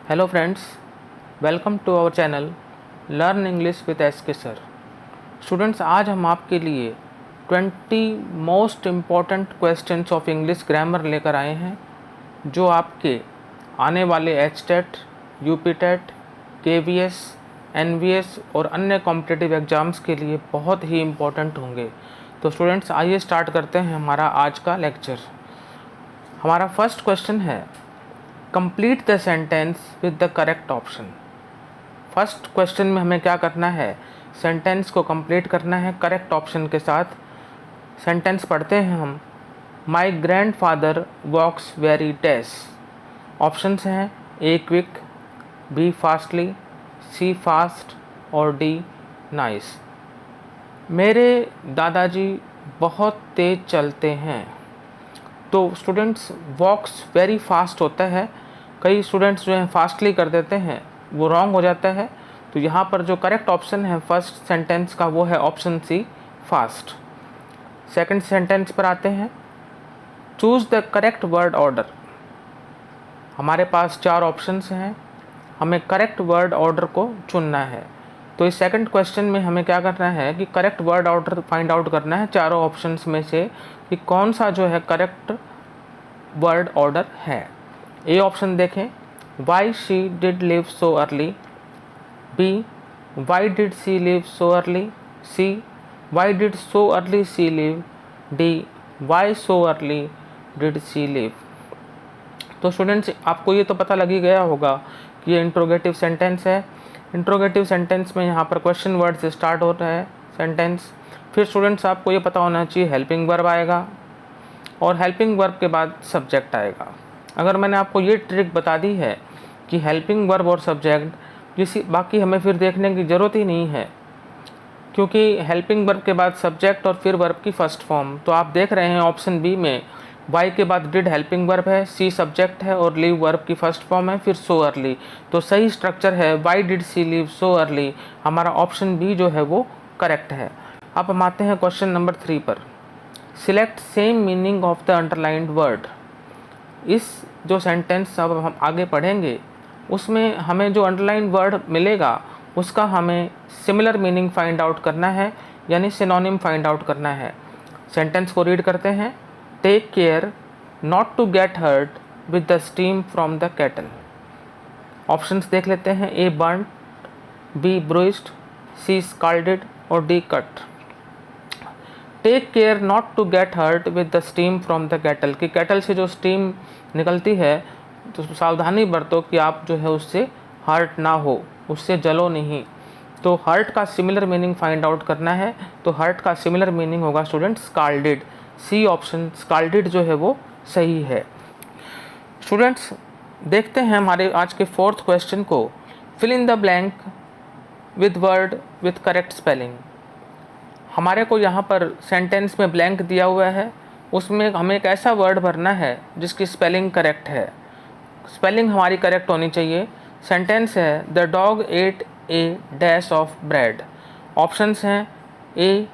Hello friends, welcome to our channel learn English with SK sir. Students, आज हम आपके लिए 20 most important questions of English grammar लेकर आए हैं, जो आपके आने वाले एचटेट, यूपीटेट, केवीएस, एनवीएस और अन्य कॉम्पिटिटिव एग्ज़ाम्स के लिए बहुत ही इम्पॉर्टेंट होंगे। तो स्टूडेंट्स, आइए स्टार्ट करते हैं हमारा आज का लेक्चर। हमारा फर्स्ट क्वेश्चन है, complete the sentence with the correct option. First question में हमें क्या करना है, सेंटेंस को कंप्लीट करना है करेक्ट ऑप्शन के साथ। सेंटेंस पढ़ते हैं हम। My grandfather walks very dash. Options हैं A quick, B fastly, C fast और डी नाइस। मेरे दादाजी बहुत तेज़ चलते हैं। तो स्टूडेंट्स, वॉक्स वेरी फास्ट होता है। कई स्टूडेंट्स जो हैं फास्टली कर देते हैं, वो रॉन्ग हो जाता है। तो यहाँ पर जो करेक्ट ऑप्शन है फर्स्ट सेंटेंस का, वो है option C, fast. Second sentence पर आते हैं। Choose the correct word order. हमारे पास 4 ऑप्शंस हैं, हमें करेक्ट वर्ड ऑर्डर को चुनना है। तो इस सेकंड क्वेश्चन में हमें क्या करना है कि correct word order find out करना है चारों ऑप्शंस में से कि कौन सा जो है करेक्ट वर्ड ऑर्डर है। ए ऑप्शन देखें, why she did live so early. B, why did she live so early. C, why did so early she live. D, why so early did she live. तो students, आपको ये तो पता लग ही गया होगा कि ये इंट्रोगेटिव सेंटेंस है। इंट्रोगेटिव सेंटेंस में यहाँ पर क्वेश्चन वर्ड से स्टार्ट होता है सेंटेंस। फिर स्टूडेंट्स, आपको ये पता होना चाहिए हेल्पिंग वर्ब आएगा और हेल्पिंग वर्ब के बाद सब्जेक्ट आएगा। अगर मैंने आपको ये ट्रिक बता दी है कि हेल्पिंग वर्ब और सब्जेक्ट, किसी बाकी हमें फिर देखने की ज़रूरत ही नहीं है, क्योंकि हेल्पिंग वर्ब के बाद सब्जेक्ट और फिर वर्ब की फर्स्ट फॉर्म। तो आप देख रहे हैं ऑप्शन बी में वाई के बाद डिड हेल्पिंग वर्ब है, सी सब्जेक्ट है और लीव वर्ब की फर्स्ट फॉर्म है, फिर सो अर्ली। तो सही स्ट्रक्चर है why did she leave so early. हमारा ऑप्शन बी जो है वो करेक्ट है। अब हम आते हैं क्वेश्चन नंबर 3 पर। Select same meaning of the underlined word. इस जो सेंटेंस अब हम आगे पढ़ेंगे, उसमें हमें जो अंडरलाइंड वर्ड मिलेगा उसका हमें सिमिलर मीनिंग फाइंड आउट करना है, यानी सिनोनिम फाइंड आउट करना है। सेंटेंस को रीड करते हैं। Take care not to get hurt with the steam from the kettle. Options देख लेते हैं। A burn, B ब्रूइस्ड, C scalded और D cut. Take care not to get hurt with the steam from the kettle, कि kettle से जो steam निकलती है तो सावधानी बरतो कि आप जो है उससे हर्ट ना हो, उससे जलो नहीं। तो हर्ट का सिमिलर मीनिंग फाइंड आउट करना है। तो हर्ट का सिमिलर मीनिंग होगा स्टूडेंट स्काल्डेड। सी ऑप्शन स्काल्डेड जो है वो सही है। स्टूडेंट्स, देखते हैं हमारे आज के 4th क्वेश्चन को। Fill in the blank with word with correct spelling. हमारे को यहाँ पर सेंटेंस में ब्लैंक दिया हुआ है, उसमें हमें एक ऐसा वर्ड भरना है जिसकी स्पेलिंग करेक्ट है। स्पेलिंग हमारी करेक्ट होनी चाहिए। सेंटेंस है the dog ate a dash of bread. Options हैं A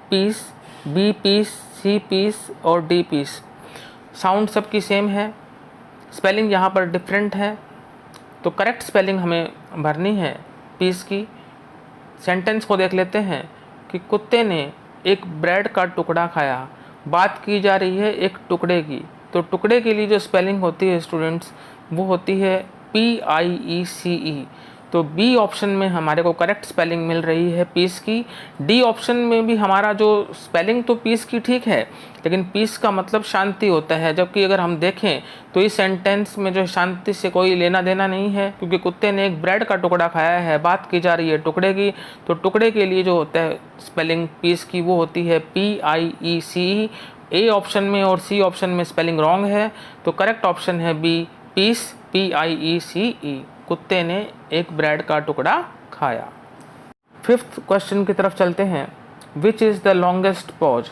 piece, B piece, C piece और डी पीस। साउंड सबकी सेम है, स्पेलिंग यहाँ पर डिफरेंट है, तो करेक्ट स्पेलिंग हमें भरनी है पीस की। सेंटेंस को देख लेते हैं कि कुत्ते ने एक ब्रेड का टुकड़ा खाया। बात की जा रही है एक टुकड़े की, तो टुकड़े के लिए जो स्पेलिंग होती है स्टूडेंट्स, वो होती है PIECE। तो बी ऑप्शन में हमारे को करेक्ट स्पेलिंग मिल रही है पीस की। डी ऑप्शन में भी हमारा जो स्पेलिंग तो पीस की ठीक है, लेकिन पीस का मतलब शांति होता है, जबकि अगर हम देखें तो इस सेंटेंस में जो शांति से कोई लेना देना नहीं है, क्योंकि कुत्ते ने एक ब्रेड का टुकड़ा खाया है, बात की जा रही है टुकड़े की। तो टुकड़े के लिए जो होता है स्पेलिंग पीस की, वो होती है PIECE। ए ऑप्शन में और सी ऑप्शन में स्पेलिंग रॉन्ग है, तो करेक्ट ऑप्शन है बी पीस, PIECE। कुत्ते ने एक ब्रेड का टुकड़ा खाया। 5th क्वेश्चन की तरफ चलते हैं। Which is the longest pause.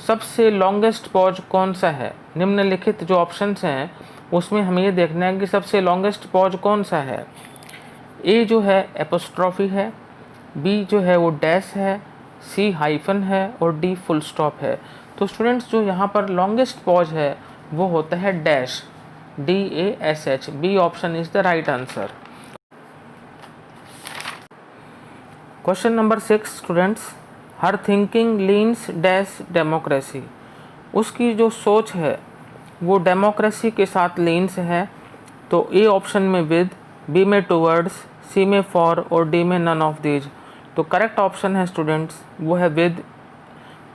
सबसे लॉन्गेस्ट पॉज कौन सा है। निम्नलिखित जो ऑप्शंस हैं उसमें हमें ये देखना है कि सबसे लॉन्गेस्ट पॉज कौन सा है। ए जो है एपोस्ट्रॉफी है, बी जो है वो डैश है, सी हाइफन है और डी फुल स्टॉप है। तो स्टूडेंट्स, जो यहाँ पर लॉन्गेस्ट पॉज है वो होता है dash. DASH. B option is the right answer. Question number 6 students. Her thinking leans dash democracy. उसकी जो सोच है वो डेमोक्रेसी के साथ लीन्स है, तो ए ऑप्शन में विद, बी में टूवर्ड्स, सी में फॉर और डी में नन ऑफ दीज। तो करेक्ट ऑप्शन है स्टूडेंट्स वो है विद।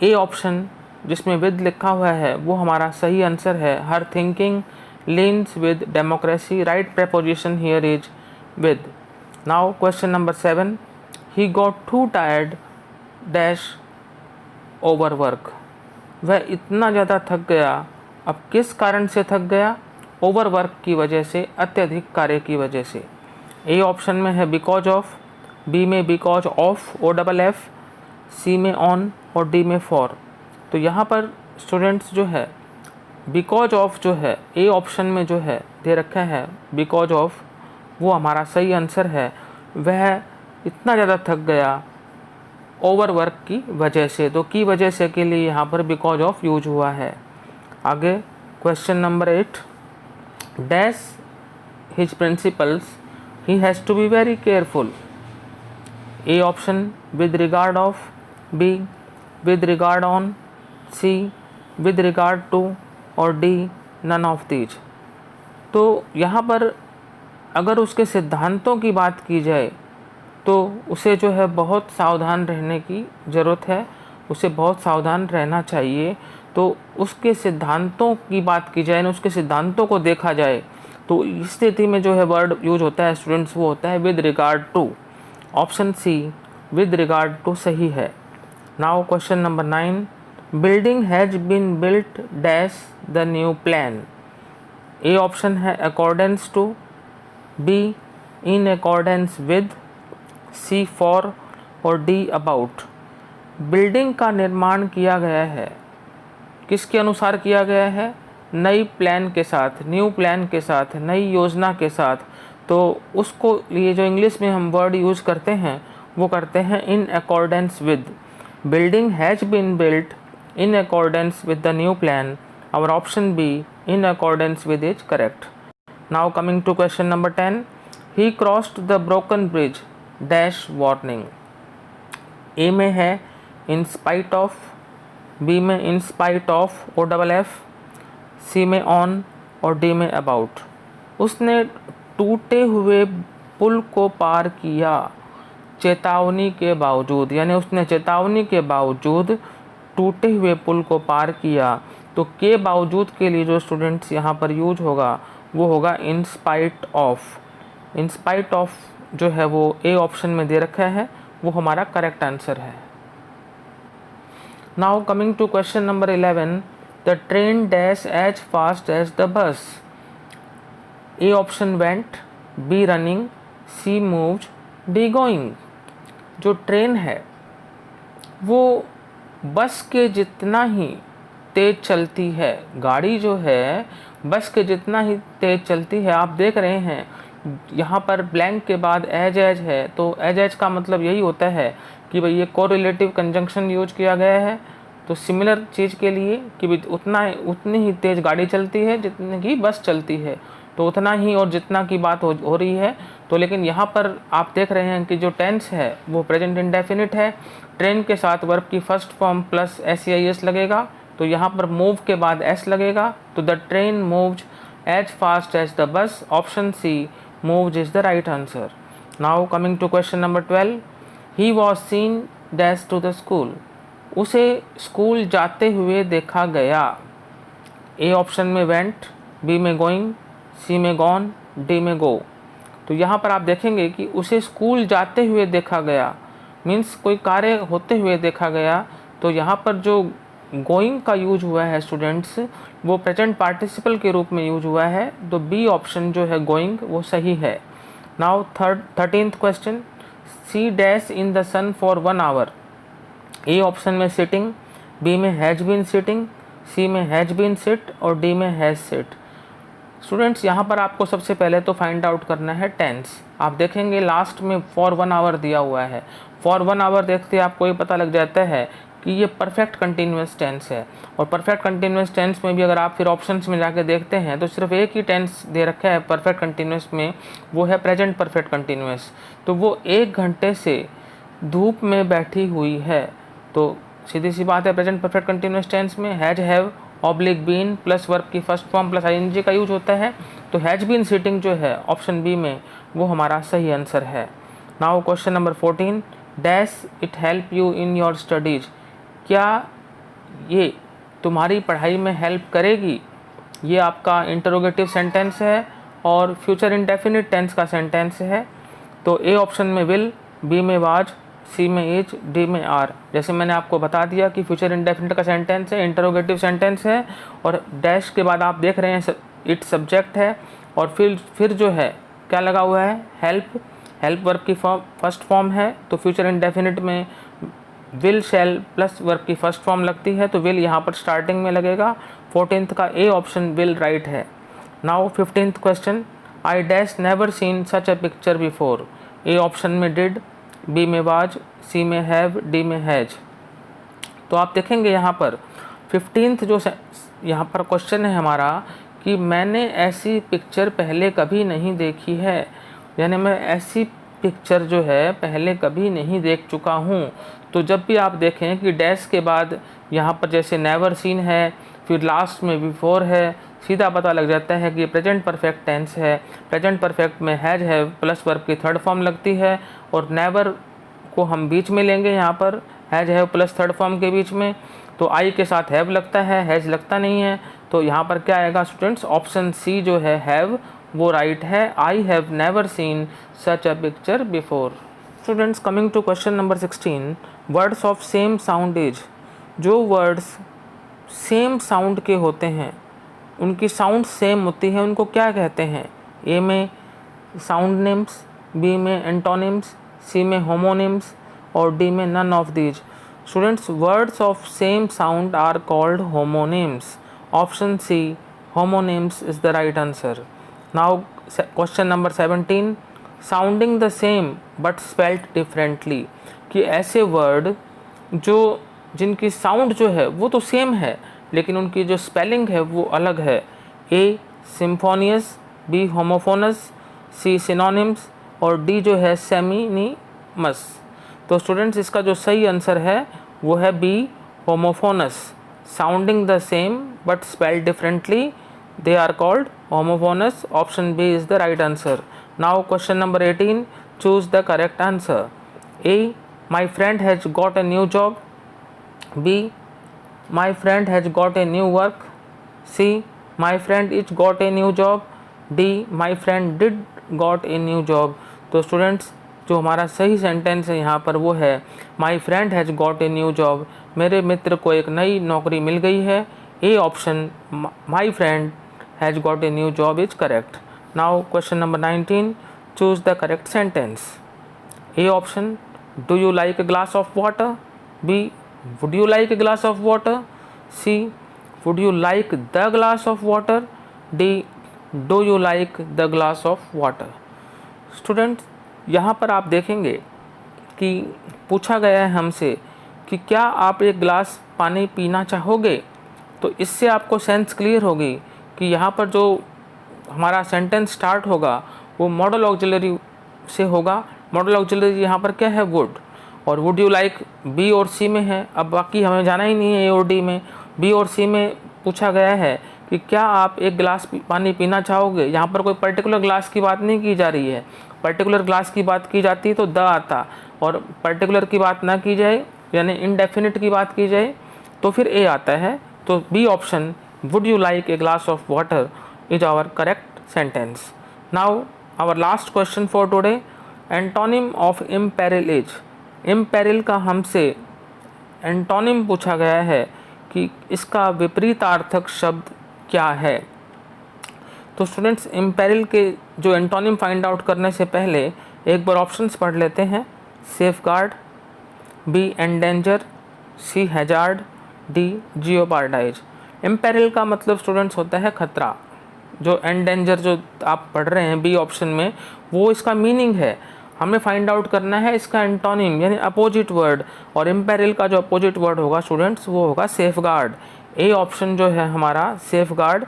ए ऑप्शन जिसमें विद लिखा हुआ है वो हमारा सही आंसर है। Her thinking leans with democracy, right preposition here is with. Now question number 7. He got too tired dash over work. वह इतना ज़्यादा थक गया। अब किस कारण से थक गया? ओवर वर्क की वजह से, अत्यधिक कार्य की वजह से। ए ऑप्शन में है बिकॉज ऑफ, बी में बिकॉज ऑफ OFF, सी में ऑन और डी में फॉर। तो यहाँ पर स्टूडेंट्स जो है बिकॉज ऑफ जो है ए ऑप्शन में जो है दे रखा है बिकॉज ऑफ, वो हमारा सही आंसर है। वह इतना ज़्यादा थक गया ओवर वर्क की वजह से, तो की वजह से के लिए यहाँ पर बिकॉज ऑफ यूज हुआ है। आगे question number 8. Dash his principles he has to be very careful. A option with regard of, B with regard on, C with regard to और डी नन ऑफ दीज। तो यहाँ पर अगर उसके सिद्धांतों की बात की जाए तो उसे जो है बहुत सावधान रहने की ज़रूरत है, उसे बहुत सावधान रहना चाहिए। तो उसके सिद्धांतों की बात की जाए ना, उसके सिद्धांतों को देखा जाए तो इस स्थिति में जो है वर्ड यूज होता है स्टूडेंट्स वो होता है with regard to. Option C with regard to सही है। Now question number 9. Building has been built dash the new plan. A option है accordance to, B in accordance with, C for और D about. Building का निर्माण किया गया है, किसके अनुसार किया गया है? नई प्लान के साथ, न्यू प्लान के साथ, नई योजना के साथ। तो उसको लिए जो इंग्लिश में हम वर्ड यूज़ करते हैं वो करते हैं in accordance with. Building has been built in accordance with the new plan. Our option B in accordance with is correct. Now coming to question number 10. He crossed the broken bridge dash warning. A में है in spite of, B में in spite of OFF, C में on और D में about. उसने टूटे हुए पुल को पार किया चेतावनी के बावजूद, यानी उसने चेतावनी के बावजूद टूटे हुए पुल को पार किया। तो के बावजूद के लिए जो स्टूडेंट्स यहाँ पर यूज होगा वो होगा इन spite of. In spite of जो है वो ए ऑप्शन में दे रखा है, वो हमारा करेक्ट आंसर है। Now coming to question number 11. The train dash as fast as the bus. A option went, B running, C moved, D going. जो ट्रेन है वो बस के जितना ही तेज़ चलती है, गाड़ी जो है बस के जितना ही तेज़ चलती है। आप देख रहे हैं यहाँ पर ब्लैंक के बाद एज है, तो एज का मतलब यही होता है कि भाई ये कोरिलेटिव कंजंक्शन यूज किया गया है। तो सिमिलर चीज़ के लिए कि भाई उतनी ही तेज़ गाड़ी चलती है जितनी की बस चलती है, तो उतना ही और जितना की बात हो रही है। तो लेकिन यहाँ पर आप देख रहे हैं कि जो टेंस है वो प्रेजेंट इंडेफिनिट है। ट्रेन के साथ वर्ब की फर्स्ट फॉर्म प्लस SEIS लगेगा, तो यहाँ पर मूव के बाद S लगेगा। तो the train moved as fast as the bus. Option C moved is the right answer. Now coming to question number 12. He was seen dash to the school. उसे school जाते हुए देखा गया। ए ऑप्शन में went, B में going, C में gone, D में गो। तो यहाँ पर आप देखेंगे कि उसे स्कूल जाते हुए देखा गया मीन्स कोई कार्य होते हुए देखा गया। तो यहाँ पर जो गोइंग का यूज हुआ है स्टूडेंट्स वो प्रेजेंट पार्टिसिपल के रूप में यूज हुआ है। तो बी ऑप्शन जो है गोइंग वो सही है। Now 13th question. She dash in the sun for 1 hour. A option में सिटिंग, बी में हैज बीन सिटिंग, सी में हैज बीन सिट और डी में हैज सिट। स्टूडेंट्स यहाँ पर आपको सबसे पहले तो फाइंड आउट करना है टेंस। आप देखेंगे लास्ट में फॉर 1 आवर दिया हुआ है। फॉर 1 आवर देखते आपको ये पता लग जाता है कि ये परफेक्ट कंटिन्यूस टेंस है। और परफेक्ट कंटिन्यूस टेंस में भी अगर आप फिर ऑप्शंस में जाके देखते हैं तो सिर्फ एक ही टेंस दे रखा है परफेक्ट कंटिन्यूस में, वो है प्रेजेंट परफेक्ट कंटिन्यूस। तो वो 1 घंटे से धूप में बैठी हुई है, तो सीधी सी बात है प्रेजेंट परफेक्ट कंटिन्यूस टेंस में has, have, oblique been plus verb की फर्स्ट फॉर्म प्लस आईएनजी का यूज होता है। तो हैज बीन सिटिंग जो है ऑप्शन बी में वो हमारा सही आंसर है। Now question number 14, dash it help you in your studies, क्या ये तुम्हारी पढ़ाई में हेल्प करेगी? ये आपका इंटरोगेटिव सेंटेंस है और फ्यूचर इंडेफिनिट टेंस का सेंटेंस है। तो ए ऑप्शन में विल, बी में वाज, सी में इज, डी में आर। जैसे मैंने आपको बता दिया कि फ्यूचर इंडेफिनिट का सेंटेंस है, इंटरोगेटिव सेंटेंस है, और डैश के बाद आप देख रहे हैं इट सब्जेक्ट है, और फिर जो है क्या लगा हुआ है, हेल्प। हेल्प वर्ब की फर्स्ट फॉर्म है, तो फ्यूचर इंडेफिनिट में विल शैल प्लस वर्ब की फर्स्ट फॉर्म लगती है, तो विल यहाँ पर स्टार्टिंग में लगेगा। 14th का ए ऑप्शन विल राइट है। Now 15th question, I dash never seen such a picture before. A option में डिड, बी में वाज, सी में हैव, डी में हैज। तो आप देखेंगे यहाँ पर 15th जो यहाँ पर क्वेश्चन है हमारा कि मैंने ऐसी पिक्चर पहले कभी नहीं देखी है, यानी मैं ऐसी पिक्चर जो है पहले कभी नहीं देख चुका हूँ। तो जब भी आप देखें कि डैश के बाद यहाँ पर जैसे नेवर सीन है, फिर लास्ट में बिफोर है, सीधा पता लग जाता है कि ये प्रेजेंट परफेक्ट टेंस है। प्रेजेंट परफेक्ट में हैज, हैव प्लस वर्ब की थर्ड फॉर्म लगती है, और नेवर को हम बीच में लेंगे यहाँ पर has, have plus third form के बीच में। तो आई के साथ हैव लगता है, हैज लगता नहीं है। तो यहाँ पर क्या आएगा स्टूडेंट्स, ऑप्शन सी जो है हैव वो राइट है। I have never seen such a picture before. Students, coming to question number 16, words of same sound is. जो वर्ड्स सेम साउंड के होते हैं, उनकी साउंड सेम होती है, उनको क्या कहते हैं? ए में साउंड नेम्स, बी में एंटोनिम्स, सी में होमोनिम्स, और डी में none of these. Students, words of same sound are called homonyms. Option C homonyms is the right answer. Now question number 17, sounding the same but spelled differently. कि ऐसे word जो जिनकी sound जो है वो तो सेम है, लेकिन उनकी जो स्पेलिंग है वो अलग है। ए सिम्फोनियस, बी होमोफोनस, सी सिनोनिम्स, और डी जो है सेमिनिमस। तो स्टूडेंट्स, इसका जो सही आंसर है वो है B homophones. Sounding the same but spelled differently, they are called homophonous. Option B is the right answer. Now question number 18, choose the correct answer. A, my friend has got a new job. B, my friend has got a new work. C, my friend is got a new job. D, my friend did got a new job. तो students, जो हमारा सही sentence है यहाँ पर वो है my friend has got a new job. मेरे मित्र को एक नई नौकरी मिल गई है। A option, my friend has got a new job is correct. Now question number 19, choose the correct sentence. A option, do you like a glass of water? B, would you like a glass of water? C, would you like the glass of water? D, do you like the glass of water? Students, यहाँ पर आप देखेंगे कि पूछा गया है हमसे कि क्या आप एक गिलास पानी पीना चाहोगे। तो इससे आपको सेंस क्लियर होगी कि यहाँ पर जो हमारा सेंटेंस स्टार्ट होगा वो मॉडल ऑक्सिलरी से होगा। मॉडल ऑक्सिलरी यहाँ पर क्या है, वुड, और वुड यू लाइक बी और सी में है। अब बाकी हमें जाना ही नहीं है ए और डी में, बी और सी में पूछा गया है कि क्या आप एक गिलास पानी पीना चाहोगे। यहाँ पर कोई पर्टिकुलर ग्लास की बात नहीं की जा रही है। पर्टिकुलर ग्लास की बात की जाती तो द आता, और पर्टिकुलर की बात ना की जाए यानी इनडेफिनिट की बात की जाए तो फिर ए आता है। तो B option, would you like a glass of water, is our correct sentence. Now our last question for today, antonym of imperil is। imperil का हमसे एंटोनिम पूछा गया है कि इसका विपरीतार्थक शब्द क्या है। तो स्टूडेंट्स, imperil के जो एंटोनिम फाइंड आउट करने से पहले एक बार ऑप्शंस पढ़ लेते हैं। सेफगार्ड, बी एंडेंजर, सी हैजार्ड, डी जियोपार्डाइज। इम्पेरिल का मतलब स्टूडेंट्स होता है खतरा। जो एंडेंजर जो आप पढ़ रहे हैं बी ऑप्शन में, वो इसका मीनिंग है। हमें फाइंड आउट करना है इसका एंटोनिम यानी अपोजिट वर्ड, और इम्पेरिल का जो अपोजिट वर्ड होगा स्टूडेंट्स वो होगा सेफगार्ड। ए ऑप्शन जो है हमारा सेफगार्ड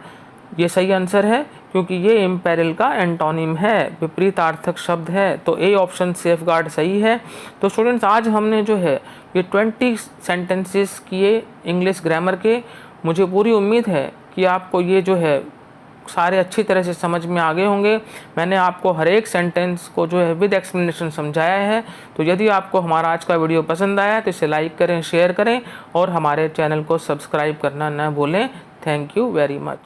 ये सही आंसर है, क्योंकि ये इम्पेरिल का एंटोनिम है, विपरीतार्थक शब्द है। तो ए ऑप्शन सेफगार्ड सही है। तो स्टूडेंट्स आज हमने जो है ये 20 सेंटेंसेस किए इंग्लिश ग्रामर के। मुझे पूरी उम्मीद है कि आपको ये जो है सारे अच्छी तरह से समझ में आ गए होंगे। मैंने आपको हर एक सेंटेंस को जो है विद एक्सप्लेनेशन समझाया है। तो यदि आपको हमारा आज का वीडियो पसंद आया तो इसे लाइक करें, शेयर करें और हमारे चैनल को सब्सक्राइब करना न भूलें। Thank you very much.